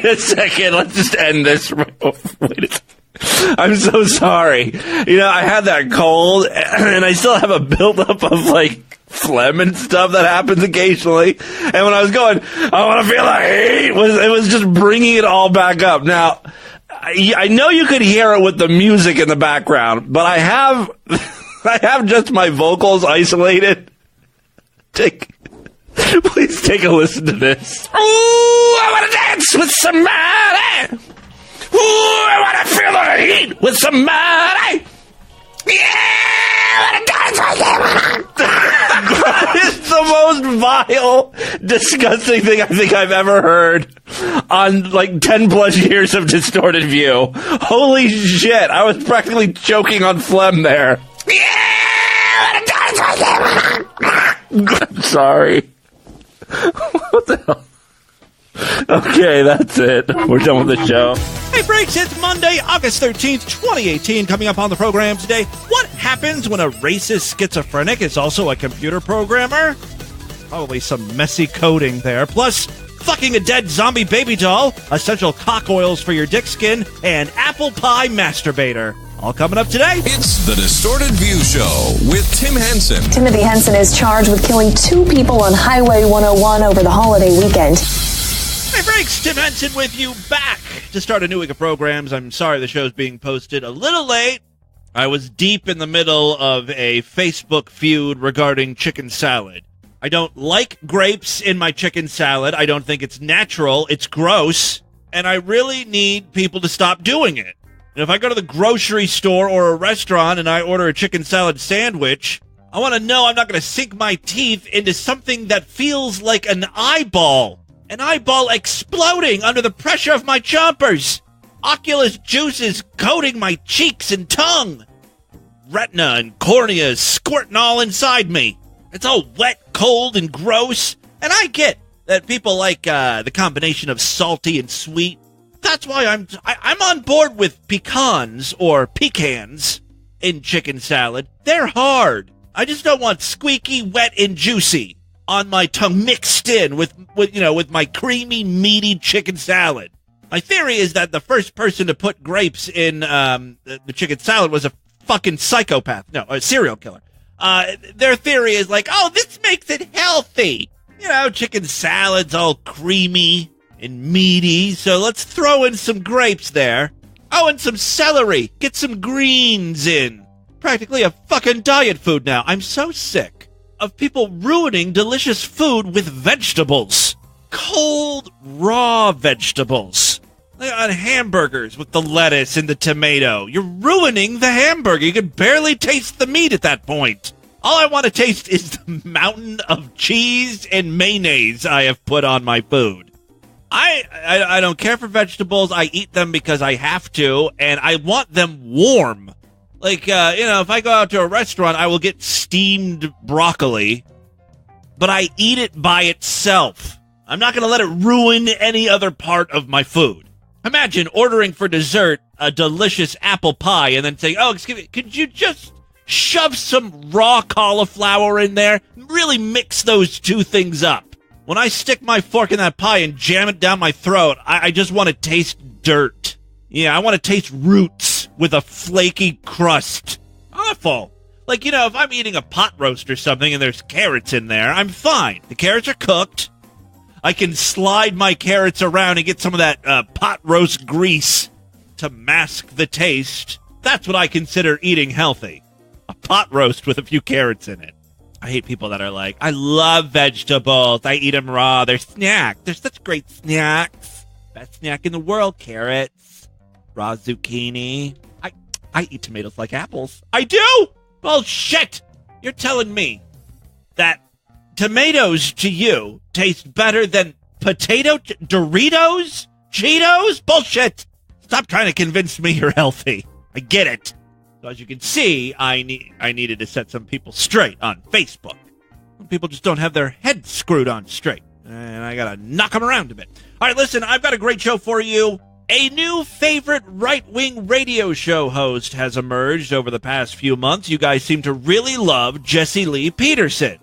Wait a second. Let's just end this. Wait a second. I'm so sorry. I had that cold, and I still have a buildup of, phlegm and stuff that happens occasionally. And when I was going, I want to feel the heat, it was just bringing it all back up. Now, I know you could hear it with the music in the background, but I have just my vocals isolated. Please take a listen to this. Ooh, I want to dance with somebody. Ooh, I want to feel the heat with somebody. Yeah, it's the most vile, disgusting thing I think I've ever heard on 10 plus years of Distorted View. Holy shit, I was practically choking on phlegm there. Yeah, I'm sorry. What the hell? Okay, that's it. We're done with the show. Hey, Breaks, it's Monday, August 13th, 2018. Coming up on the program today, what happens when a racist schizophrenic is also a computer programmer? Probably some messy coding there. Plus, fucking a dead zombie baby doll, essential cock oils for your dick skin, and apple pie masturbator. All coming up today. It's the Distorted View Show with Tim Henson. Timothy Henson is charged with killing 2 people on Highway 101 over the holiday weekend. Hey, Breaks, Tim Henson with you back to start a new week of programs. I'm sorry the show's being posted a little late. I was deep in the middle of a Facebook feud regarding chicken salad. I don't like grapes in my chicken salad. I don't think it's natural. It's gross. And I really need people to stop doing it. And if I go to the grocery store or a restaurant and I order a chicken salad sandwich, I want to know I'm not going to sink my teeth into something that feels like an eyeball. An eyeball exploding under the pressure of my chompers. Oculus juices coating my cheeks and tongue. Retina and cornea squirting all inside me. It's all wet, cold, and gross. And I get that people like the combination of salty and sweet. That's why I'm on board with pecans or pecans in chicken salad. They're hard. I just don't want squeaky, wet, and juicy on my tongue mixed in with my creamy, meaty chicken salad. My theory is that the first person to put grapes in the chicken salad was a fucking psychopath. No, a serial killer. Their theory is this makes it healthy. Chicken salad's all creamy and meaty, so let's throw in some grapes there. Oh, and some celery. Get some greens in. Practically a fucking diet food now. I'm so sick of people ruining delicious food with vegetables. Cold, raw vegetables. Like on hamburgers with the lettuce and the tomato. You're ruining the hamburger. You can barely taste the meat at that point. All I want to taste is the mountain of cheese and mayonnaise I have put on my food. I don't care for vegetables. I eat them because I have to, and I want them warm. If I go out to a restaurant, I will get steamed broccoli, but I eat it by itself. I'm not going to let it ruin any other part of my food. Imagine ordering for dessert a delicious apple pie and then saying, oh, excuse me, could you just shove some raw cauliflower in there? Really mix those two things up. When I stick my fork in that pie and jam it down my throat, I just want to taste dirt. Yeah, I want to taste roots with a flaky crust. Awful. If I'm eating a pot roast or something and there's carrots in there, I'm fine. The carrots are cooked. I can slide my carrots around and get some of that pot roast grease to mask the taste. That's what I consider eating healthy. A pot roast with a few carrots in it. I hate people that are like, I love vegetables. I eat them raw. They're snacks. They're such great snacks. Best snack in the world, carrots. Raw zucchini. I eat tomatoes like apples. I do? Bullshit. You're telling me that tomatoes to you taste better than Doritos? Cheetos? Bullshit. Stop trying to convince me you're healthy. I get it. So as you can see, I needed to set some people straight on Facebook. Some people just don't have their heads screwed on straight. And I got to knock them around a bit. All right, listen, I've got a great show for you. A new favorite right-wing radio show host has emerged over the past few months. You guys seem to really love Jesse Lee Peterson.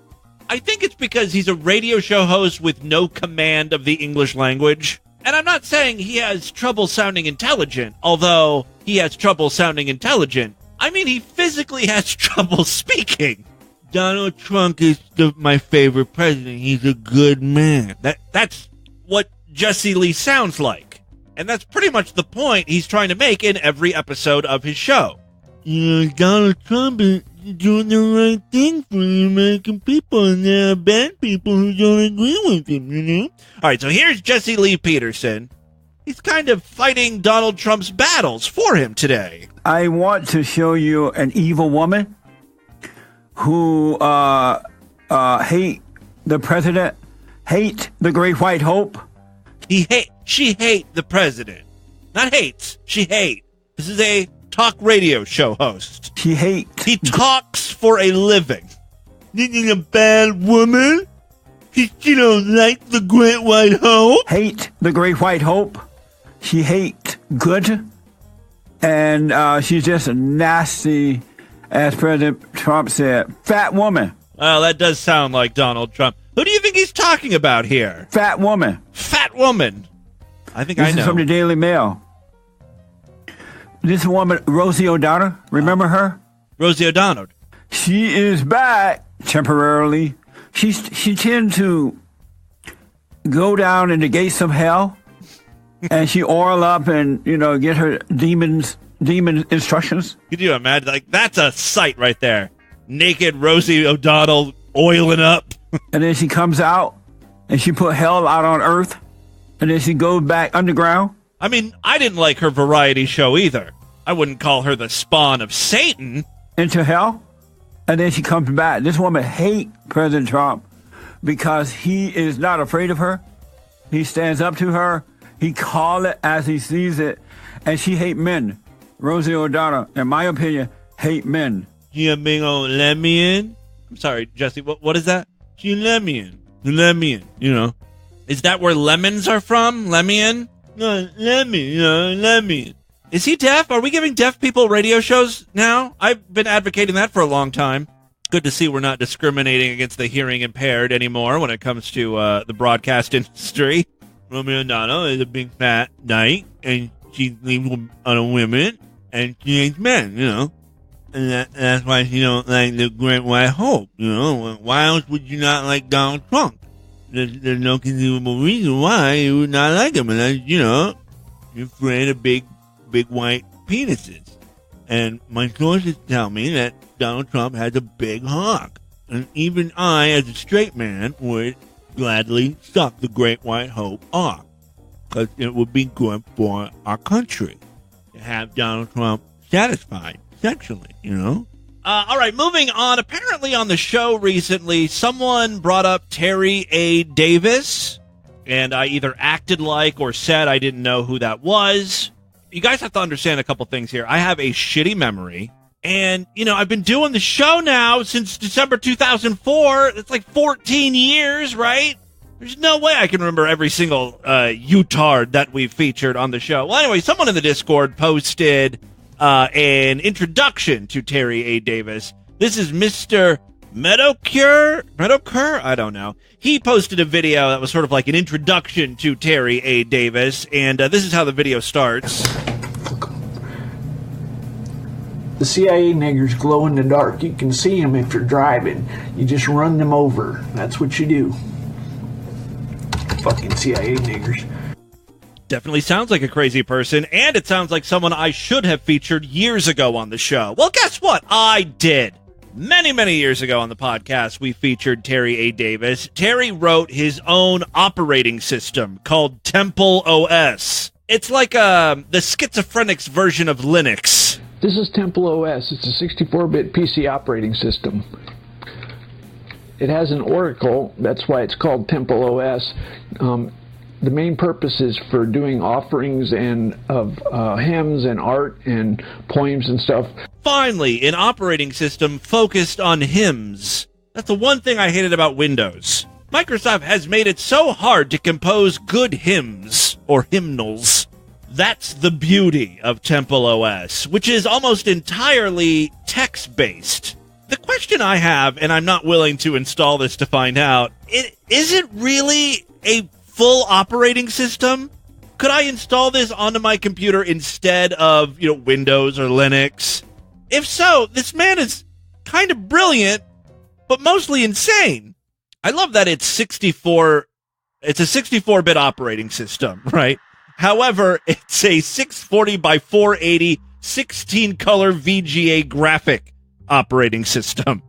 I think it's because he's a radio show host with no command of the English language. And I'm not saying he has trouble sounding intelligent, although he has trouble sounding intelligent. I mean, he physically has trouble speaking. Donald Trump is my favorite president. He's a good man. That's what Jesse Lee sounds like. And that's pretty much the point he's trying to make in every episode of his show. Donald Trump is doing the right thing for the American people, and there are bad people who don't agree with him, you know? All right, so here's Jesse Lee Peterson. He's kind of fighting Donald Trump's battles for him today. I want to show you an evil woman who hate the president, hate the Great White Hope. She hate the president. Not hates, she hate. This is a talk radio show host. She hate. He talks for a living. This is a bad woman. She don't like the Great White Hope. Hate the Great White Hope. She hate good. And she's just a nasty, as President Trump said, fat woman. Well, that does sound like Donald Trump. Who do you think he's talking about here? Fat woman. Fat woman. I think I know. This is from the Daily Mail. This woman, Rosie O'Donnell, remember her? Rosie O'Donnell. She is back temporarily. She tends to go down in the gates of hell, and she oil up and get her demon instructions. Could you imagine? Like, that's a sight right there. Naked Rosie O'Donnell oiling up. And then she comes out and she put hell out on earth, and then she goes back underground. I mean, I didn't like her variety show either. I wouldn't call her the spawn of Satan. Into hell, and then she comes back. This woman hates President Trump because he is not afraid of her. He stands up to her. He calls it as he sees it, and she hates men. Rosie O'Donnell, in my opinion, hate men. She a big old lemon. I'm sorry, Jesse. What is that? She lemon. Lemon. Is that where lemons are from? Lemon? No, lemon. Is he deaf? Are we giving deaf people radio shows now? I've been advocating that for a long time. Good to see we're not discriminating against the hearing impaired anymore when it comes to the broadcast industry. Rosie O'Donnell is a big fat dyke, and she leaves on women, and she hates men, And that's why she don't like the Great White Hope, Why else would you not like Donald Trump? There's no conceivable reason why you would not like him, unless, you're afraid of big white penises. And my sources tell me that Donald Trump has a big hog. And even I, as a straight man, would gladly suck the Great White Hope off. Because it would be good for our country to have Donald Trump satisfied sexually, All right, moving on. Apparently on the show recently, someone brought up Terry A. Davis, and I either acted like or said I didn't know who that was. You guys have to understand a couple things here. I have a shitty memory, and, I've been doing the show now since December 2004. It's like 14 years, right? There's no way I can remember every single Utard that we've featured on the show. Well, anyway, someone in the Discord posted an introduction to Terry A. Davis. This is Mr. Meadowcure? I don't know. He posted a video that was sort of like an introduction to Terry A. Davis, and this is how the video starts. The CIA niggers glow in the dark. You can see them if you're driving. You just run them over. That's what you do. Fucking CIA niggers. Definitely sounds like a crazy person, and it sounds like someone I should have featured years ago on the show. Well, guess what? I did. Many, many years ago on the podcast, we featured Terry A. Davis. Terry wrote his own operating system called Temple OS. It's like the schizophrenic's version of Linux. This is Temple OS. It's a 64-bit PC operating system. It has an oracle. That's why it's called Temple OS. The main purpose is for doing offerings and of hymns and art and poems and stuff. Finally, an operating system focused on hymns. That's the one thing I hated about Windows. Microsoft has made it so hard to compose good hymns, or hymnals. That's the beauty of Temple OS, which is almost entirely text-based. The question I have, and I'm not willing to install this to find out, is it really a full operating system? Could I install this onto my computer instead of, Windows or Linux? If so, this man is kind of brilliant, but mostly insane. I love that it's a 64-bit operating system, right? However, it's a 640 by 480 16-color VGA graphic operating system.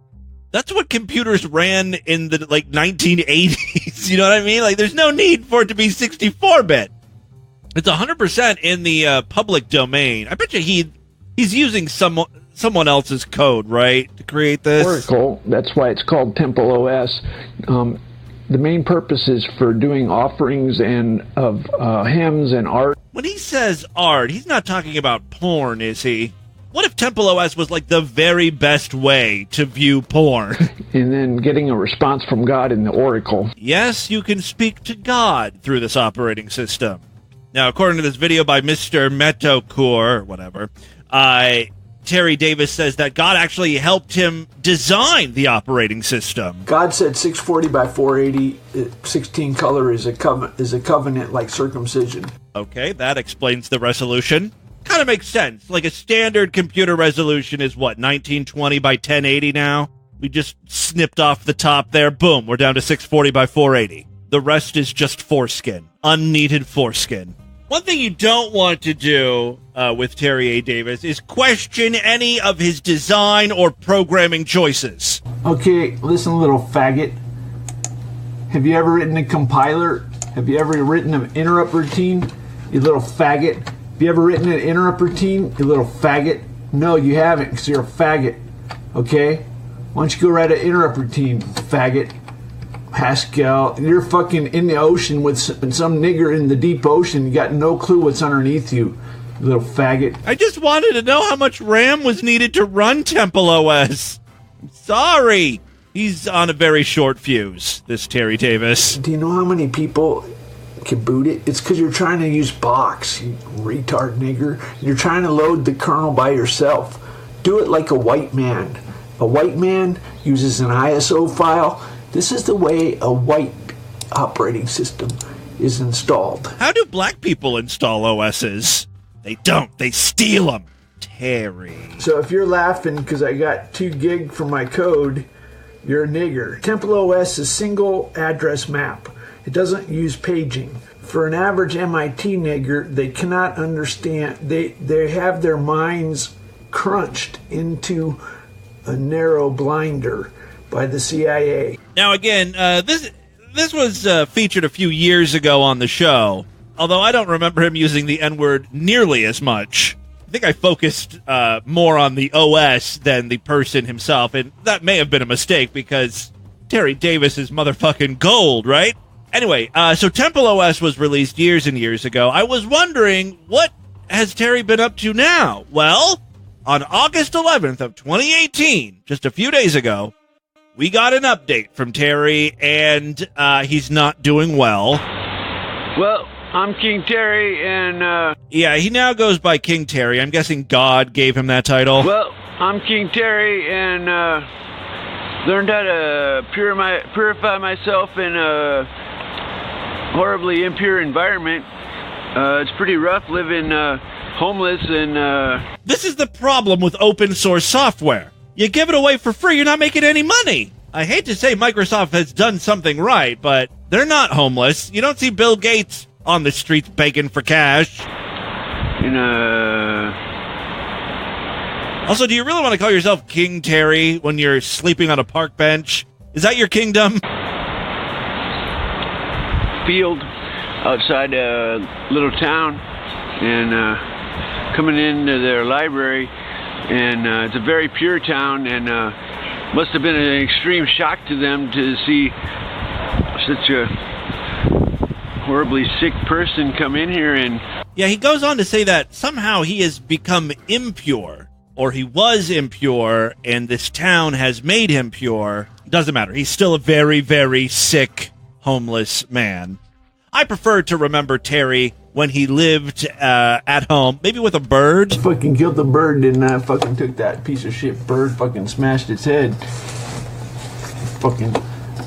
That's what computers ran in the 1980s. You know what I mean? There's no need for it to be 64-bit. It's 100% in the public domain. I bet you he's using someone else's code, right, to create this? Oracle, that's why it's called Temple OS. The main purpose is for doing offerings of hymns and art. When he says art, he's not talking about porn, is he? What if Temple OS was the very best way to view porn? And then getting a response from God in the Oracle. Yes, you can speak to God through this operating system. Now, according to this video by Mr. Metokur, or whatever, Terry Davis says that God actually helped him design the operating system. God said 640 by 480, 16 color is a covenant like circumcision. Okay, that explains the resolution. Kind of makes sense. A standard computer resolution is 1920 by 1080 now? We just snipped off the top there. Boom, we're down to 640 by 480. The rest is just foreskin. Unneeded foreskin. One thing you don't want to do with Terry A. Davis is question any of his design or programming choices. Okay, listen, little faggot. Have you ever written a compiler? Have you ever written an interrupt routine? You little faggot. Have you ever written an interrupt routine? You little faggot. No, you haven't, because you're a faggot. Okay? Why don't you go write an interrupt routine, faggot? Pascal, you're fucking in the ocean with some nigger in the deep ocean. You got no clue what's underneath you little faggot. I just wanted to know how much RAM was needed to run Temple OS. I'm sorry. He's on a very short fuse, this Terry Davis. Do you know how many people can boot it? It's because you're trying to use box, you retard nigger. You're trying to load the kernel by yourself. Do it like a white man. A white man uses an ISO file. This is the way a white operating system is installed. How do black people install OSs? They don't. They steal them. Terry. So if you're laughing because I got 2 gig for my code, you're a nigger. Temple OS is single address map. It doesn't use paging. For an average MIT nigger, they cannot understand. They have their minds crunched into a narrow blinder by the CIA. Now again, this was featured a few years ago on the show, although I don't remember him using the N-word nearly as much. I think I focused more on the OS than the person himself, and that may have been a mistake because Terry Davis is motherfucking gold, right? Anyway, so Temple OS was released years and years ago. I was wondering, what has Terry been up to now? Well, on August 11th of 2018, just a few days ago, we got an update from Terry, and he's not doing well. Well, I'm King Terry, and yeah, he now goes by King Terry. I'm guessing God gave him that title. Well, I'm King Terry, and learned how to purify myself in a horribly impure environment. It's pretty rough living homeless, and This is the problem with open source software. You give it away for free, you're not making any money. I hate to say Microsoft has done something right, but they're not homeless. You don't see Bill Gates on the streets begging for cash. Also, do you really want to call yourself King Terry when you're sleeping on a park bench? Is that your kingdom? field outside a little town, and coming into their library, and it's a very pure town, and must have been an extreme shock to them to see such a horribly sick person come in here. And yeah, he goes on to say that somehow he has become impure, or he was impure, and this town has made him pure. Doesn't matter. He's still a very, very sick, homeless man. I prefer to remember Terry when he lived at home, maybe with a bird. Fucking killed the bird, didn't I? Fucking took that piece of shit bird, fucking smashed its head. Fucking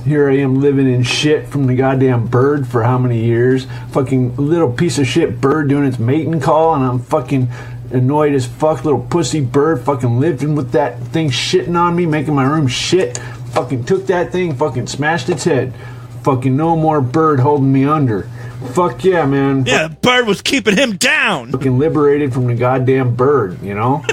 Here I am living in shit from the goddamn bird for how many years? Fucking little piece of shit bird doing its mating call, and I'm fucking annoyed as fuck. Little pussy bird fucking living with that thing shitting on me, making my room shit. Fucking took that thing, fucking smashed its head. Fucking no more bird holding me under. Fuck yeah, man. Yeah, the bird was keeping him down. Fucking liberated from the goddamn bird, you know?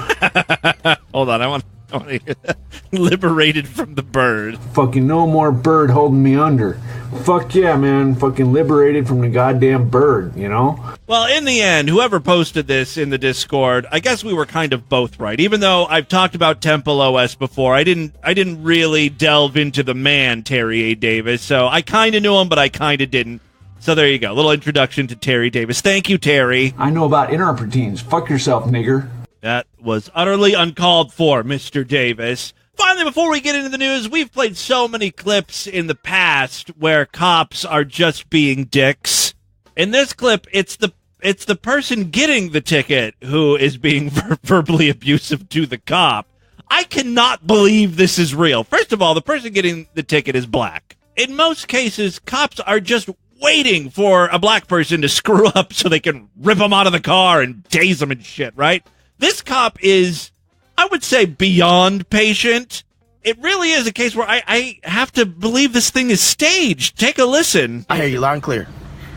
Hold on, I want to hear that. Liberated from the bird. Fucking no more bird holding me under. Fuck yeah, man. Fucking liberated from the goddamn bird, you know? Well, in the end, whoever posted this in the Discord, I guess we were kind of both right. Even though I've talked about Temple OS before, I didn't really delve into the man, Terry A. Davis. So I kind of knew him, but I kind of didn't. So there you go. A little introduction to Terry Davis. Thank you, Terry. I know about interrupt routines. Fuck yourself, nigger. That was utterly uncalled for, Mr. Davis. Finally, before we get into the news, we've played so many clips in the past where cops are just being dicks. In this clip, it's the person getting the ticket who is being verbally abusive to the cop. I cannot believe this is real. First of all, the person getting the ticket is black. In most cases, cops are just waiting for a black person to screw up so they can rip them out of the car and tase them and shit, right? This cop is, I would say, beyond patient. It really is a case where I have to believe this thing is staged. Take a listen. I hear you loud and clear.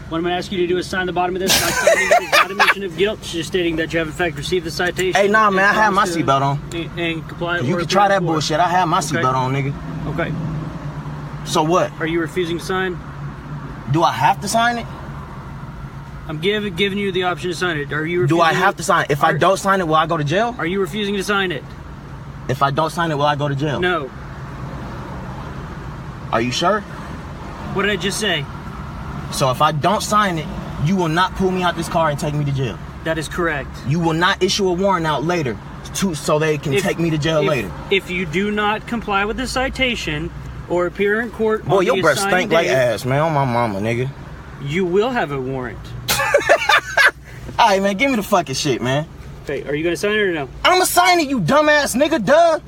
What I'm going to ask you to do is sign the bottom of this. Not stating that it's not admission of guilt. It's just stating that you have, in fact, received the citation. Hey, nah, man, I have my seatbelt on. And comply. You can try that bullshit. I have my seatbelt on, nigga. Okay. So what? Are you refusing to sign? Do I have to sign it? I'm giving you the option to sign it. Are you refusing? Do I have to sign it? If I don't sign it, will I go to jail? Are you refusing to sign it? If I don't sign it, will I go to jail? No. Are you sure? What did I just say? So if I don't sign it, you will not pull me out this car and take me to jail? That is correct. You will not issue a warrant out later so they can take me to jail later? If you do not comply with the citation or appear in court boy, on your the breath assigned stink like date, ass, man. On my mama, nigga. You will have a warrant. All right, man, give me the fucking shit, man. Okay, are you going to sign it or no? I'ma sign it, you dumbass nigga, duh.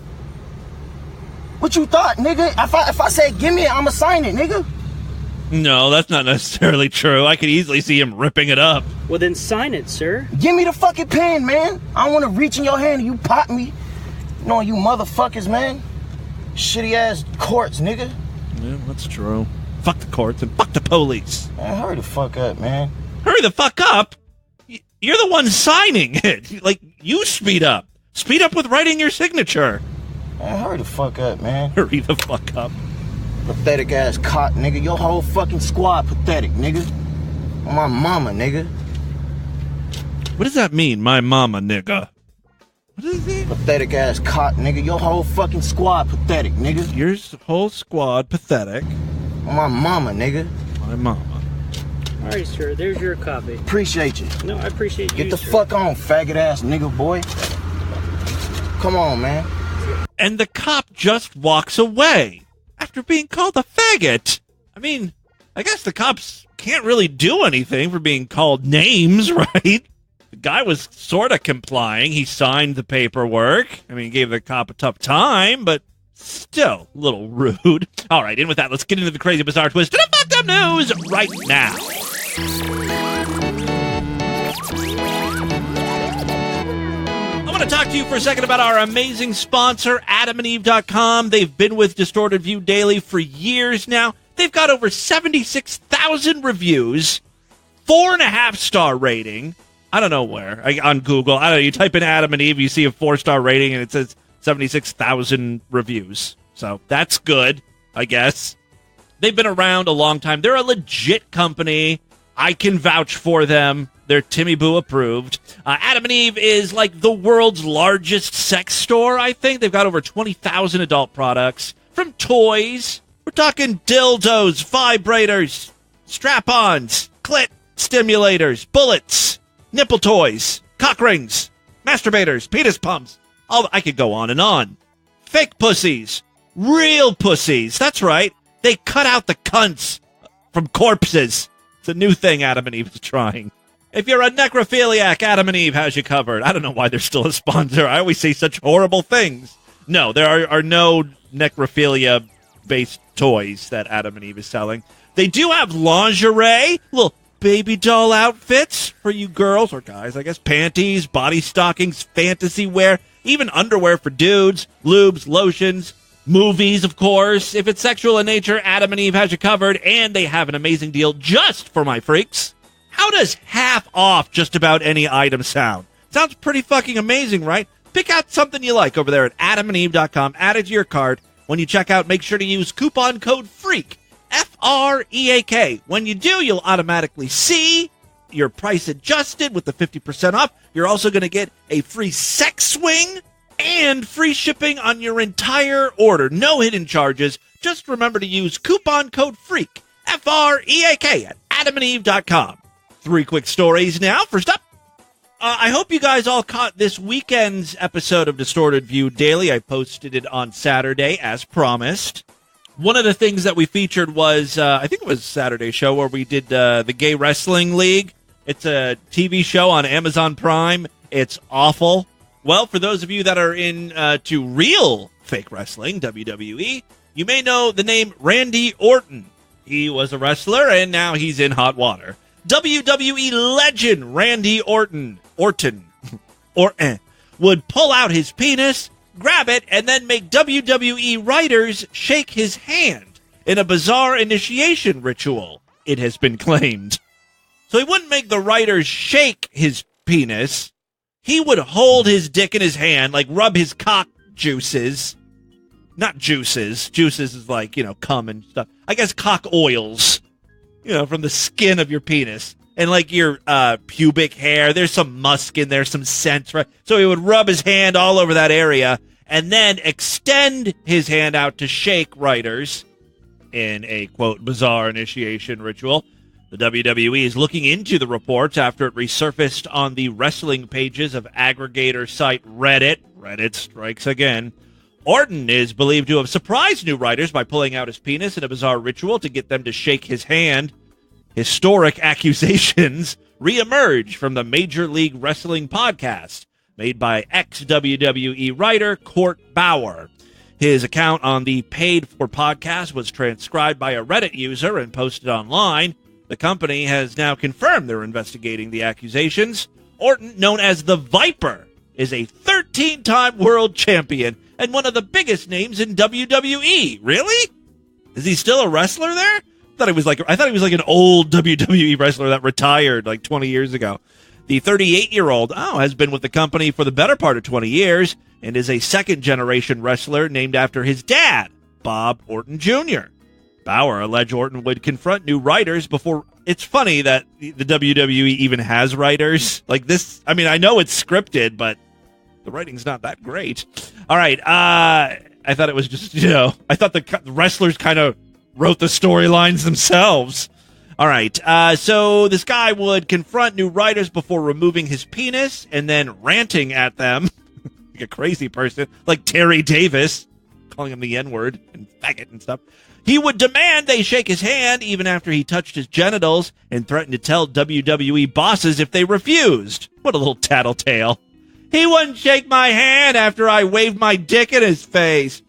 What you thought, nigga? If I say give me it, I'ma sign it, nigga. No, that's not necessarily true. I could easily see him ripping it up. Well, then sign it, sir. Give me the fucking pen, man. I don't want to reach in your hand and you pop me. You know, you motherfuckers, man. Shitty ass courts, nigga. Yeah, that's true. Fuck the courts and fuck the police. Man, hurry the fuck up, man. Hurry the fuck up? You're the one signing it. Like, you speed up. Speed up with writing your signature. Man, hurry the fuck up, man. Hurry the fuck up. Pathetic ass cop, nigga. Your whole fucking squad pathetic, nigga. On my mama, nigga. What does that mean, my mama, nigga? What does it mean? Pathetic ass cop, nigga. Your whole fucking squad pathetic, nigga. Your whole squad pathetic. On my mama, nigga. My mama. All right, sir. There's your copy. Appreciate you. No, I appreciate you, Get the sir. fuck on, faggot ass nigga, boy. Come on, man. And the cop just walks away after being called a faggot. I mean, I guess the cops can't really do anything for being called names, right? The guy was sort of complying. He signed the paperwork. I mean, he gave the cop a tough time, but still a little rude. All right, and with that, let's get into the crazy, bizarre twist and the fucked up news right now. I want to talk to you for a second about our amazing sponsor, AdamandEve.com. They've been with Distorted View Daily for years now. They've got over 76,000 reviews, 4.5-star rating. I don't know where. On Google. I don't know. You type in Adam and Eve, you see a 4-star rating, and it says 76,000 reviews. So that's good, I guess. They've been around a long time. They're a legit company. I can vouch for them. They're Timmy Boo approved. Adam and Eve is like the world's largest sex store, I think. They've got over 20,000 adult products. From toys, we're talking dildos, vibrators, strap-ons, clit stimulators, bullets, nipple toys, cock rings, masturbators, penis pumps. I could go on and on. Fake pussies, real pussies. That's right. They cut out the cunts from corpses. It's a new thing Adam and Eve is trying. If you're a necrophiliac, Adam and Eve has you covered. I don't know why they're still a sponsor. I always say such horrible things. No, there are no necrophilia based toys that Adam and Eve is selling. They do have lingerie, little baby doll outfits for you girls or guys, I guess. Panties, body stockings, fantasy wear, even underwear for dudes, lubes, lotions, movies, of course. If it's sexual in nature, Adam and Eve has you covered, and they have an amazing deal just for my freaks. How does half off just about any item sound? Sounds pretty fucking amazing, right? Pick out something you like over there at adamandeve.com. Add it to your cart. When you check out, make sure to use coupon code FREAK, F-R-E-A-K. When you do, you'll automatically see your price adjusted with the 50% off. You're also going to get a free sex swing and free shipping on your entire order. No hidden charges. Just remember to use coupon code FREAK, F-R-E-A-K, at adamandeve.com. 3 quick stories now. First up, I hope you guys all caught this weekend's episode of Distorted View Daily. I posted it on Saturday, as promised. One of the things that we featured was, I think it was Saturday's show, where we did the Gay Wrestling League. It's a TV show on Amazon Prime. It's awful. Well, for those of you that are into real fake wrestling, WWE, you may know the name Randy Orton. He was a wrestler, and now he's in hot water. WWE legend Randy Orton would pull out his penis, grab it, and then make WWE writers shake his hand in a bizarre initiation ritual, it has been claimed. So he wouldn't make the writers shake his penis. He would hold his dick in his hand, like rub his cock juices. Not juices. Juices is like, cum and stuff. I guess cock oils. From the skin of your penis. And like your pubic hair, there's some musk in there, some scent, right? So he would rub his hand all over that area and then extend his hand out to shake writers in a, quote, bizarre initiation ritual. The WWE is looking into the reports after it resurfaced on the wrestling pages of aggregator site Reddit. Reddit strikes again. Orton is believed to have surprised new writers by pulling out his penis in a bizarre ritual to get them to shake his hand. Historic accusations reemerge from the Major League Wrestling podcast made by ex-WWE writer Court Bauer. His account on the paid-for podcast was transcribed by a Reddit user and posted online. The company has now confirmed they're investigating the accusations. Orton, known as the Viper, is a 13-time world champion and one of the biggest names in WWE. Really? Is he still a wrestler there? I thought he was like an old WWE wrestler that retired like 20 years ago. The 38-year-old has been with the company for the better part of 20 years and is a second-generation wrestler named after his dad, Bob Orton Jr. Bauer alleged Orton would confront new writers before. It's funny that the WWE even has writers like this. I mean, I know it's scripted, but the writing's not that great. All right. I thought it was just, I thought the wrestlers kind of wrote the storylines themselves. All right. So this guy would confront new writers before removing his penis and then ranting at them like a crazy person, like Terry Davis, calling him the N-word and faggot and stuff. He would demand they shake his hand even after he touched his genitals and threatened to tell WWE bosses if they refused. What a little tattletale. He wouldn't shake my hand after I waved my dick in his face.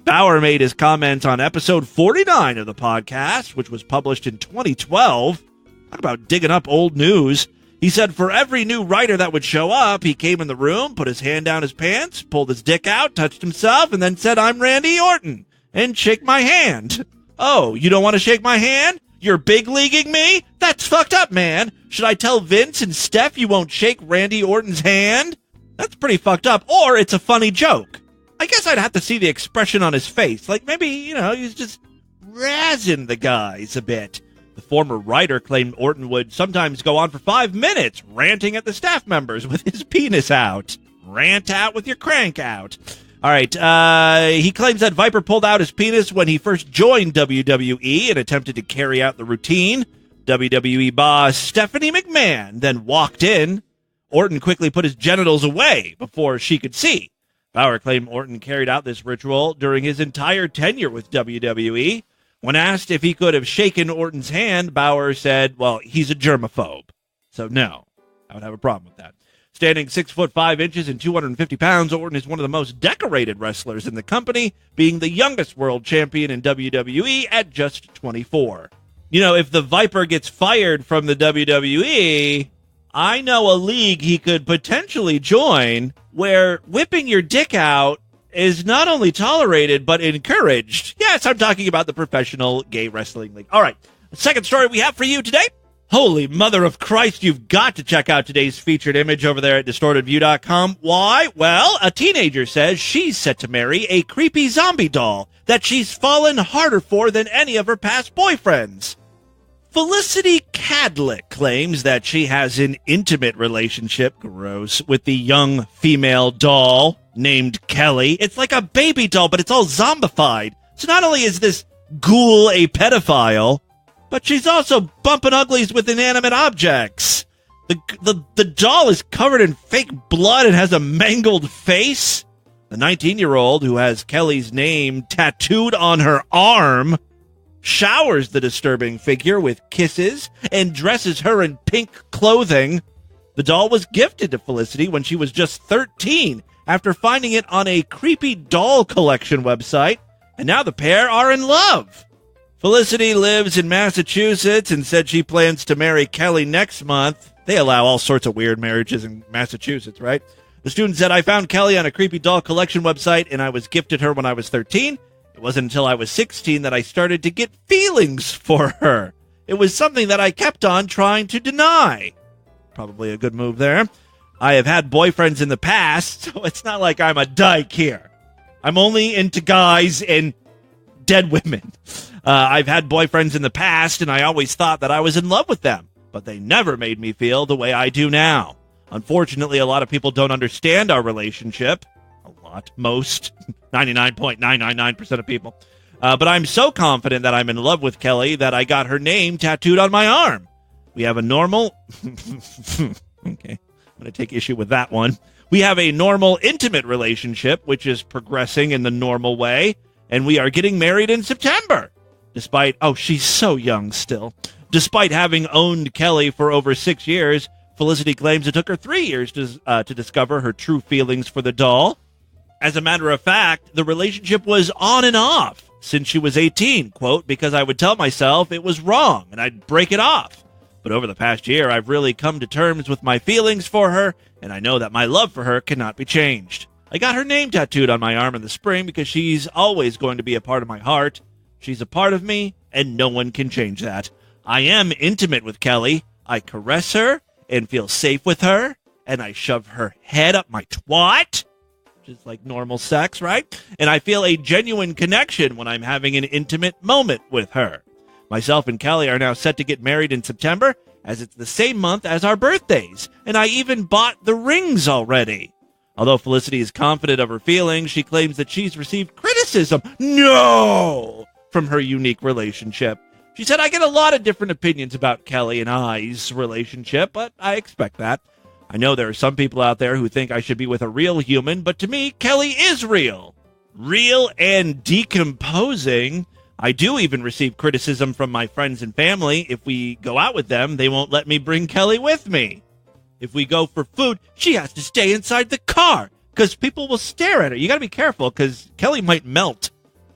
Bauer made his comments on episode 49 of the podcast, which was published in 2012. Talk about digging up old news. He said for every new writer that would show up, he came in the room, put his hand down his pants, pulled his dick out, touched himself, and then said, "I'm Randy Orton," and shake my hand. Oh, you don't want to shake my hand? You're big leaguing me? That's fucked up, man. Should I tell Vince and Steph you won't shake Randy Orton's hand? That's pretty fucked up. Or it's a funny joke. I guess I'd have to see the expression on his face. Like maybe, he's just razzing the guys a bit. The former writer claimed Orton would sometimes go on for 5 minutes ranting at the staff members with his penis out. Rant out with your crank out. All right. He claims that Viper pulled out his penis when he first joined WWE and attempted to carry out the routine. WWE boss Stephanie McMahon then walked in. Orton quickly put his genitals away before she could see. Bauer claimed Orton carried out this ritual during his entire tenure with WWE. When asked if he could have shaken Orton's hand, Bauer said, well, he's a germaphobe. So no, I would have a problem with that. Standing 6'5" and 250 pounds, Orton is one of the most decorated wrestlers in the company, being the youngest world champion in WWE at just 24. You know, if the Viper gets fired from the WWE, I know a league he could potentially join where whipping your dick out is not only tolerated, but encouraged. Yes, I'm talking about the Professional Gay Wrestling League. All right, the second story we have for you today. Holy mother of Christ, you've got to check out today's featured image over there at DistortedView.com. Why? Well, a teenager says she's set to marry a creepy zombie doll that she's fallen harder for than any of her past boyfriends. Felicity Cadlick claims that she has an intimate relationship, gross, with the young female doll named Kelly. It's like a baby doll, but it's all zombified. So not only is this ghoul a pedophile, but she's also bumping uglies with inanimate objects. The doll is covered in fake blood and has a mangled face. The 19-year-old, who has Kelly's name tattooed on her arm, showers the disturbing figure with kisses and dresses her in pink clothing. The doll was gifted to Felicity when she was just 13 after finding it on a creepy doll collection website, and now the pair are in love. Felicity lives in Massachusetts and said she plans to marry Kelly next month. They allow all sorts of weird marriages in Massachusetts, right? The student said, I found Kelly on a creepy doll collection website and I was gifted her when I was 13. It wasn't until I was 16 that I started to get feelings for her. It was something that I kept on trying to deny. Probably a good move there. I have had boyfriends in the past, so it's not like I'm a dyke here. I'm only into guys and dead women. I've had boyfriends in the past, and I always thought that I was in love with them, but they never made me feel the way I do now. Unfortunately, a lot of people don't understand our relationship. Most, 99.999% of people. But I'm so confident that I'm in love with Kelly that I got her name tattooed on my arm. We have a normal... Okay, I'm going to take issue with that one. We have a normal, intimate relationship, which is progressing in the normal way, and we are getting married in September. Despite... Oh, she's so young still. Despite having owned Kelly for over 6 years, Felicity claims it took her 3 years to discover her true feelings for the doll. As a matter of fact, the relationship was on and off since she was 18, quote, because I would tell myself it was wrong and I'd break it off. But over the past year, I've really come to terms with my feelings for her, and I know that my love for her cannot be changed. I got her name tattooed on my arm in the spring because she's always going to be a part of my heart. She's a part of me, and no one can change that. I am intimate with Kelly. I caress her and feel safe with her, and I shove her head up my twat. Just like normal sex, right? And I feel a genuine connection when I'm having an intimate moment with her. Myself and Kelly are now set to get married in September, as it's the same month as our birthdays, and I even bought the rings already. Although Felicity is confident of her feelings, she claims that she's received criticism, from her unique relationship. She said, I get a lot of different opinions about Kelly and I's relationship, but I expect that. I know there are some people out there who think I should be with a real human, but to me, Kelly is real. Real and decomposing. I do even receive criticism from my friends and family. If we go out with them, they won't let me bring Kelly with me. If we go for food, she has to stay inside the car because people will stare at her. You got to be careful because Kelly might melt,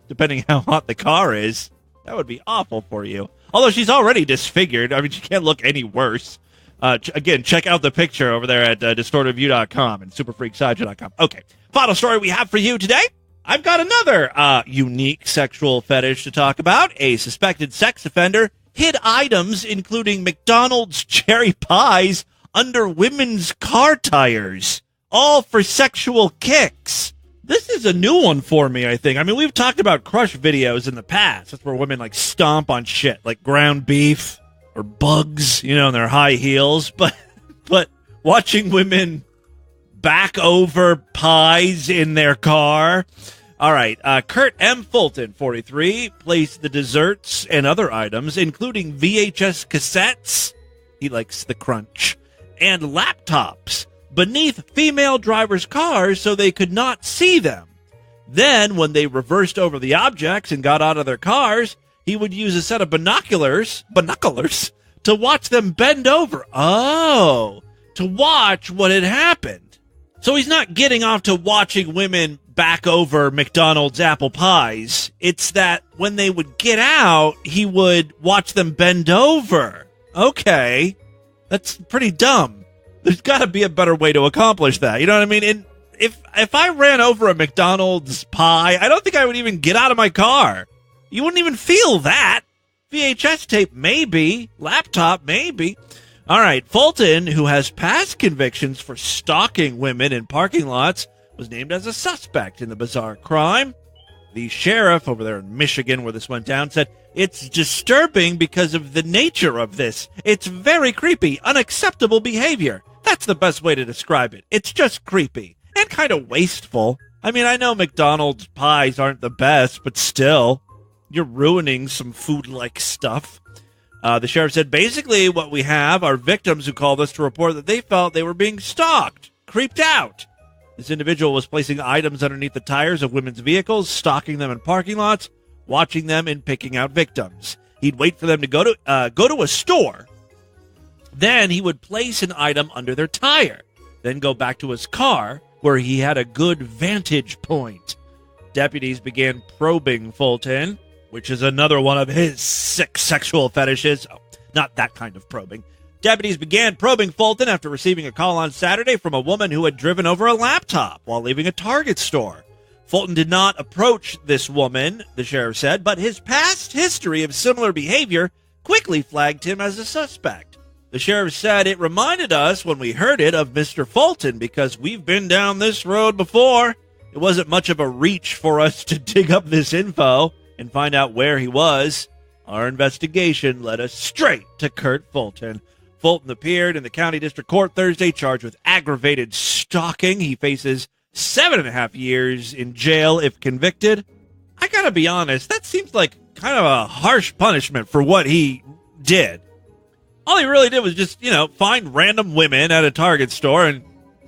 depending how hot the car is. That would be awful for you. Although she's already disfigured. I mean, she can't look any worse. Again, check out the picture over there at DistortedView.com and SuperFreakSideshow.com. Okay, final story we have for you today. I've got another unique sexual fetish to talk about. A suspected sex offender hid items, including McDonald's cherry pies, under women's car tires, all for sexual kicks. This is a new one for me, I think. I mean, we've talked about crush videos in the past. That's where women, like, stomp on shit, like ground beef or bugs, you know, in their high heels. But watching women back over pies in their car. All right. Kurt M. Fulton, 43, placed the desserts and other items, including VHS cassettes. He likes the crunch. And laptops beneath female drivers' cars so they could not see them. Then, when they reversed over the objects and got out of their cars, he would use a set of binoculars to watch them bend over. Oh, to watch what had happened. So he's not getting off to watching women back over McDonald's apple pies. It's that when they would get out, he would watch them bend over. Okay, that's pretty dumb. There's got to be a better way to accomplish that. You know what I mean? And if I ran over a McDonald's pie, I don't think I would even get out of my car. You wouldn't even feel that. VHS tape, maybe. Laptop, maybe. All right, Fulton, who has past convictions for stalking women in parking lots, was named as a suspect in the bizarre crime. The sheriff over there in Michigan, where this went down, said, "It's disturbing because of the nature of this. It's very creepy, unacceptable behavior. That's the best way to describe it. It's just creepy and kind of wasteful. I mean, I know McDonald's pies aren't the best, but still, you're ruining some food-like stuff." The sheriff said, basically what we have are victims who called us to report that they felt they were being stalked, creeped out. This individual was placing items underneath the tires of women's vehicles, stalking them in parking lots, watching them, and picking out victims. He'd wait for them to go to a store. Then he would place an item under their tire, then go back to his car, where he had a good vantage point. Deputies began probing Fulton, which is another one of his sick sexual fetishes. Oh, not that kind of probing. Deputies began probing Fulton after receiving a call on Saturday from a woman who had driven over a laptop while leaving a Target store. Fulton did not approach this woman, the sheriff said, but his past history of similar behavior quickly flagged him as a suspect. The sheriff said, "It reminded us when we heard it of Mr. Fulton because we've been down this road before. It wasn't much of a reach for us to dig up this info and find out where he was. Our investigation led us straight to Kurt Fulton." Fulton appeared in the county district court Thursday, charged with aggravated stalking. He faces 7.5 years in jail if convicted. I gotta be honest, that seems like kind of a harsh punishment for what he did. All he really did was just, find random women at a Target store and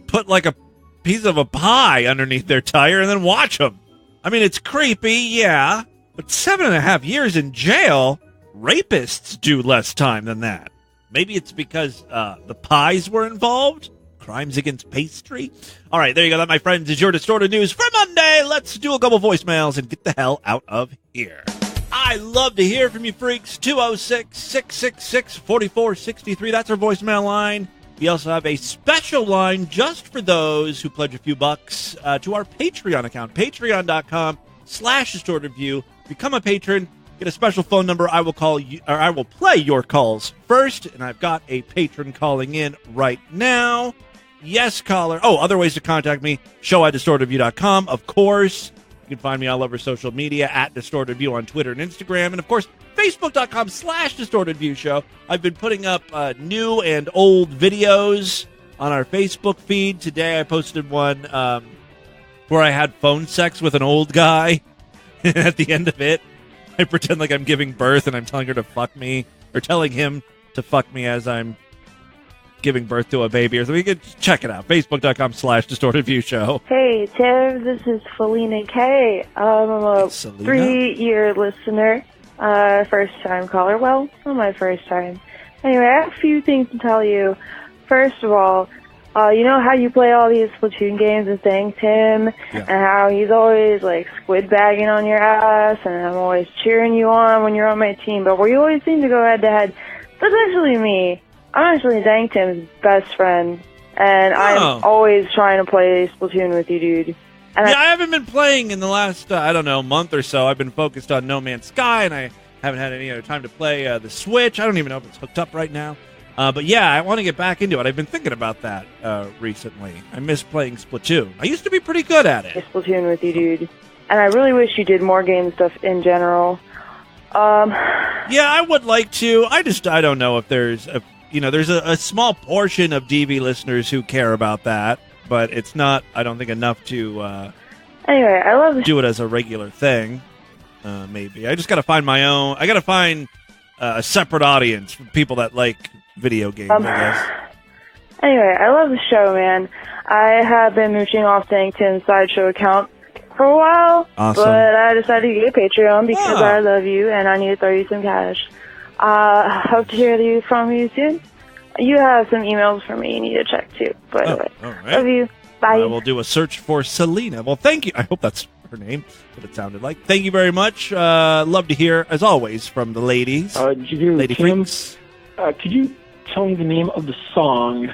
put like a piece of a pie underneath their tire and then watch them. I mean, it's creepy, yeah, but 7.5 years in jail, rapists do less time than that. Maybe it's because the pies were involved? Crimes against pastry? All right, there you go. That, my friends, is your Distorted News for Monday. Let's do a couple voicemails and get the hell out of here. I love to hear from you freaks. 206-666-4463. That's our voicemail line. We also have a special line just for those who pledge a few bucks to our Patreon account, patreon.com/distortedview. Become a patron. Get a special phone number. I will call you, or I will play your calls first. And I've got a patron calling in right now. Yes, caller. Oh, other ways to contact me. show@distortedview.com. Of course, you can find me all over social media at DistortedView on Twitter and Instagram. And of course, Facebook.com/DistortedViewShow. I've been putting up new and old videos on our Facebook feed. Today I posted one where I had phone sex with an old guy. At the end of it, I pretend like I'm giving birth and I'm telling her to fuck me, or telling him to fuck me as I'm giving birth to a baby. Or so you can check it out. Facebook.com/DistortedViewShow. Hey, Tim, this is Felina K. I'm a 3-year listener, first-time caller. Well, not my first time. Anyway, I have a few things to tell you. First of all, you know how you play all these Splatoon games and things, Tim, and how he's always, like, squid bagging on your ass, and I'm always cheering you on when you're on my team, but where you always seem to go head-to-head, that's actually me. I'm actually Dang Tim's best friend, and I'm always trying to play Splatoon with you, dude. And I haven't been playing in the last, month or so. I've been focused on No Man's Sky, and I haven't had any other time to play the Switch. I don't even know if it's hooked up right now. But yeah, I want to get back into it. I've been thinking about that recently. I miss playing Splatoon. I used to be pretty good at it. Splatoon with you, dude. And I really wish you did more game stuff in general. Yeah, I would like to. I don't know if there's a small portion of DV listeners who care about that, but it's not, I don't think, enough to anyway, I love do it as a regular thing. Maybe. I just got to find my own. I got to find a separate audience for people that like video games, I guess. Anyway, I love the show, man. I have been mooching off Dang Tim's Sideshow account for a while, awesome. But I decided to get a Patreon because I love you and I need to throw you some cash. Hope to hear from you soon. You have some emails for me you need to check, too, by the way. All right. Love you. Bye. We'll do a search for Selena. Well, thank you. I hope that's her name, what it sounded like. Thank you very much. Love to hear, as always, from the ladies. Lady freaks. Could you tell me the name of the song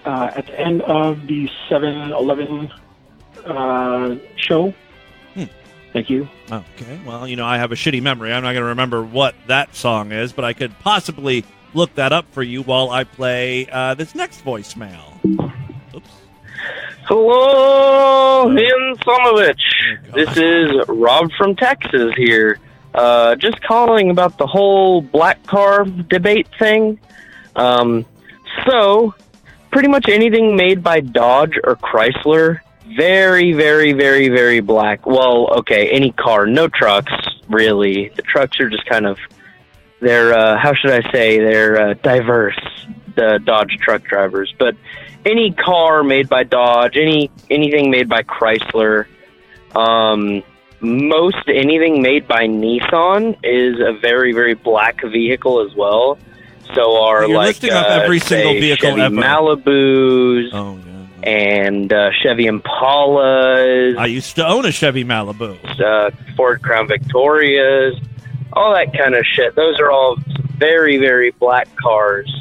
at the end of the 7-Eleven show? Thank you. Okay. Well, I have a shitty memory. I'm not going to remember what that song is, but I could possibly look that up for you while I play this next voicemail. Oops. Hello, Hinsonovich. This is Rob from Texas here. Just calling about the whole black car debate thing. So, pretty much anything made by Dodge or Chrysler, very, very, very, very black. Well, okay, any car, no trucks, really. The trucks are just kind of, they're, how should I say, they're diverse, the Dodge truck drivers. But any car made by Dodge, anything made by Chrysler, most anything made by Nissan is a very, very black vehicle as well. So are You're listing off every single vehicle Chevy ever. Malibus and Chevy Impalas. I used to own a Chevy Malibu. Ford Crown Victorias, all that kind of shit. Those are all very, very black cars.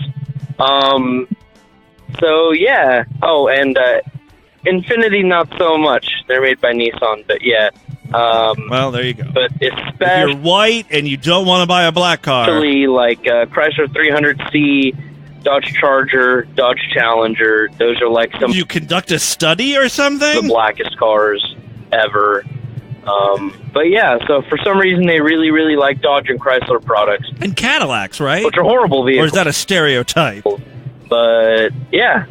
So yeah. Oh, and Infiniti not so much. They're made by Nissan, but yeah. Well, there you go. But If you're white and you don't want to buy a black car, especially like Chrysler 300C, Dodge Charger, Dodge Challenger, those are like some. You conduct a study or something? The blackest cars ever. But yeah, so for some reason they really, really like Dodge and Chrysler products. And Cadillacs, right? Which are horrible vehicles. Or is that a stereotype? But yeah.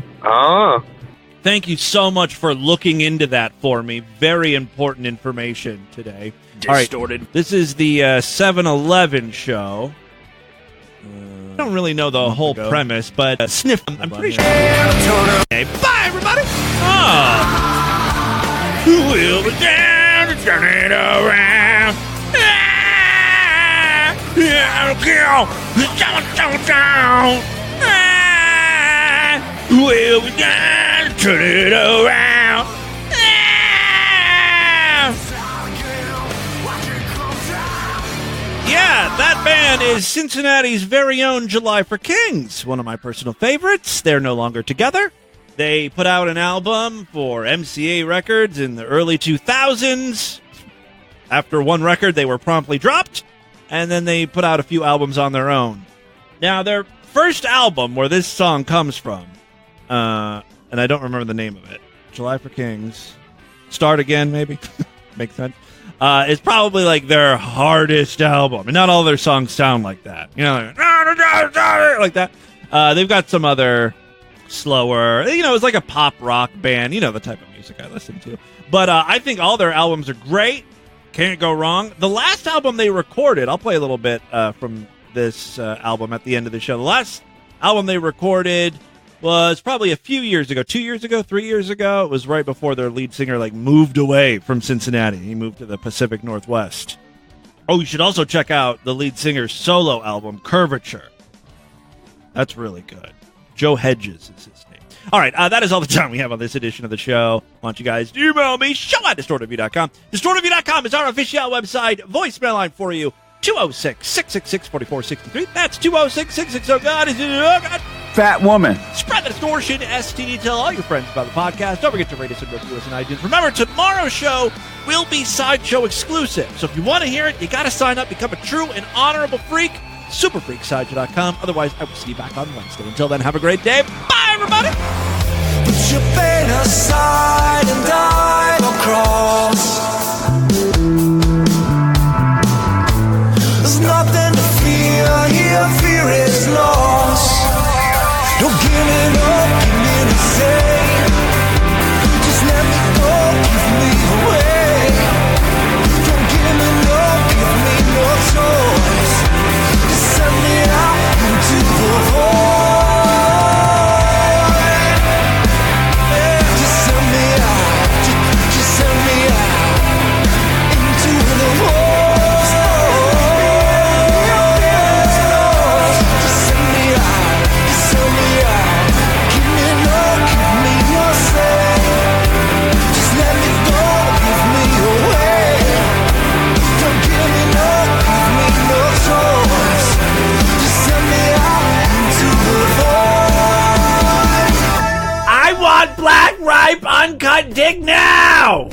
Thank you so much for looking into that for me. Very important information today. Distorted. All right, this is the 7-Eleven show. I don't really know the whole premise, but sniff. I'm pretty sure. Okay, bye, everybody. We'll be down to turn it around. We'll be down to turn it around. Yeah, that band is Cincinnati's very own July for Kings, one of my personal favorites. They're no longer together. They put out an album for MCA Records in the early 2000s. After one record, they were promptly dropped, and then they put out a few albums on their own. Now, their first album, where this song comes from, and I don't remember the name of it, July for Kings, Start Again, maybe? Makes sense. It's probably like their hardest album, and not all their songs sound like that. Like that. They've got some other slower, it's like a pop rock band, the type of music I listen to. But I think all their albums are great. Can't go wrong. The last album they recorded, I'll play a little bit from this album at the end of the show. The last album they recorded was probably a few years ago, 2 years ago, 3 years ago. It was right before their lead singer moved away from Cincinnati. He moved to the Pacific Northwest. Oh, you should also check out the lead singer's solo album, Curvature. That's really good. Joe Hedges is his name. All right, that is all the time we have on this edition of the show. Why don't you guys email me, show@distortedview.com. Distortedview.com is our official website. Voicemail line for you, 206-666-4463. That's 206-660-God. Oh, God. Fat woman. Spread the distortion, STD. Tell all your friends about the podcast. Don't forget to rate us and review us on iTunes. Remember, tomorrow's show will be Sideshow exclusive. So if you want to hear it, you got to sign up, become a true and honorable freak. Superfreaksideshow.com. Otherwise, I will see you back on Wednesday. Until then, have a great day. Bye, everybody. Put your pain aside and dive across. There's nothing to fear here, fear is lost. Don't give it up, give me the same. Just let me go, give me away. Don't give me no, give me no choice. Just send me out into the void. black, ripe, uncut dick now!